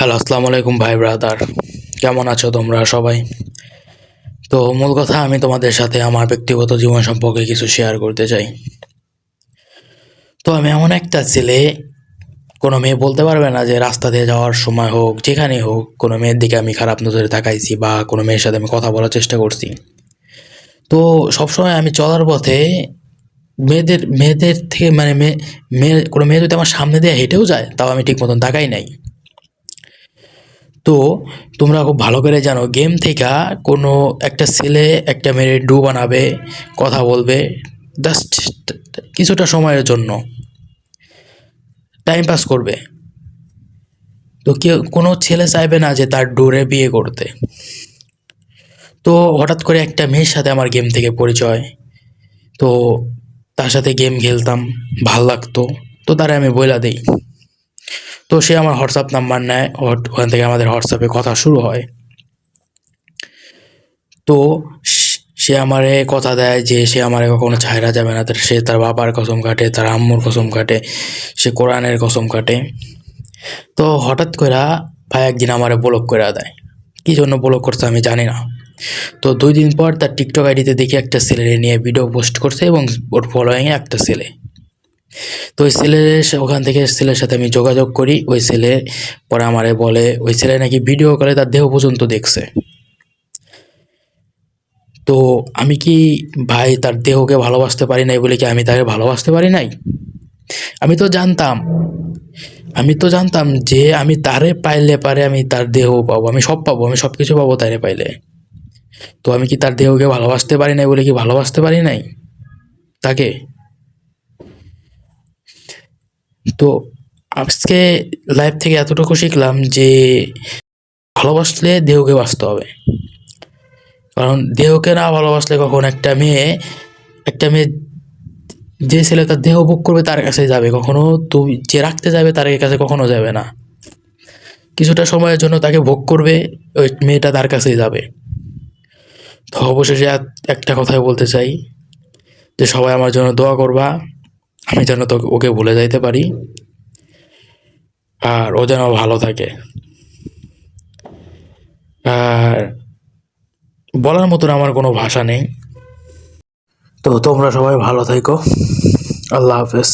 Hello, আসসালামু আলাইকুম ভাই ব্রাদার। কেমন আছো তোমরা সবাই? তো মূল কথা, আমি তোমাদের সাথে আমার ব্যক্তিগত জীবন সম্পর্কে কিছু শেয়ার করতে চাই। তো আমি এমন একটা ছেলে, কোনো মেয়ে বলতে পারবে না যে রাস্তা দিয়ে যাওয়ার সময় হোক, যেখানেই হোক, কোনো মেয়ের দিকে আমি খারাপ নজরে তাকাইছি বা কোনো মেয়ের সাথে আমি কথা বলার চেষ্টা করছি। তো সবসময় আমি চলার পথে মেয়েদের থেকে মানে কোনো মেয়ে যদি আমার সামনে দিয়ে হেঁটেও যায়, তাও আমি ঠিক মতন তাকাই নাই। তো তোমরা খুব ভালো করে জানো, গেম থেকে কোনো একটা ছেলে একটা মেয়ের ডু বানাবে, কথা বলবে, জাস্ট কিছুটা সময়ের জন্য টাইম পাস করবে। তো কেউ, কোনো ছেলে চাইবে না যে তার ডোরে বিয়ে করতে। তো হঠাৎ করে একটা মেয়ের সাথে আমার গেম থেকে পরিচয়। তো তার সাথে গেম খেলতাম, ভাল লাগতো। তো তারে আমি বইলা দিই। তো সে আমার হোয়াটসঅ্যাপ নাম্বার নেয়, ওখান থেকে আমাদের হোয়াটসঅ্যাপে কথা শুরু হয়। তো সে আমারে কথা দেয় যে সে আমারে কখনো ছাইড়া যাবে না। সে তার বাবার কসম কাটে, তার আম্মুর কসম কাটে, সে কোরআনের কসম কাটে। তো হঠাৎ কইরা ভাই একদিন আমারে ব্লক কইরা দেয়। কি জন্য ব্লক করছে আমি জানি না। তো ২ দিন পর তার টিকটক আইডিতে দেখি একটা ছেলেরে নিয়ে ভিডিও পোস্ট করছে এবং ওর ফলোয়িং এ একটা ছেলে। তো ওই ওখান থেকে ছেলের সাথে আমি যোগাযোগ করি। ওই ছেলে পরে আমারে বলে ওই ছেলে নাকি ভিডিও কলে তার দেহ পর্যন্ত দেখছে। তো আমি কি ভাই তার দেহকে ভালোবাসতে পারি নাই বলে কি আমি তাকে ভালোবাসতে পারি নাই? আমি তো জানতাম আমি তো জানতাম যে আমি তারে পাইলে পারে আমি তার দেহ পাবো, আমি সব পাবো, আমি সবকিছু পাবো তারে পাইলে। তো আমি কি তার দেহকে ভালোবাসতে পারি নাই বলে কি ভালোবাসতে পারি নাই তাকে? তো আজকে লাইফ থেকে এতটুকু শিখলাম যে ভালোবাসলে দেহকে বাসতে হবে। কারণ দেহকে না ভালোবাসলে কখন একটা মেয়ে যে ছেলে তার দেহ ভোগ করবে তার কাছে যাবে, কখনো তুমি যে রাখতে যাবে তার কাছে কখনো যাবে না। কিছুটা সময়ের জন্য তাকে ভোগ করবে, ওই মেয়েটা তার কাছেই যাবে। তো অবশেষে একটা কথাই বলতে চাই যে সবাই আমার জন্য দোয়া করবা, আমি যেন তো ওকে ভুলে যাইতে পারি আর ও যেন ভালো থাকে। আর বলার মতন আমার কোনো ভাষা নেই। তো তোমরা সবাই ভালো থেকো। আল্লাহ হাফেজ।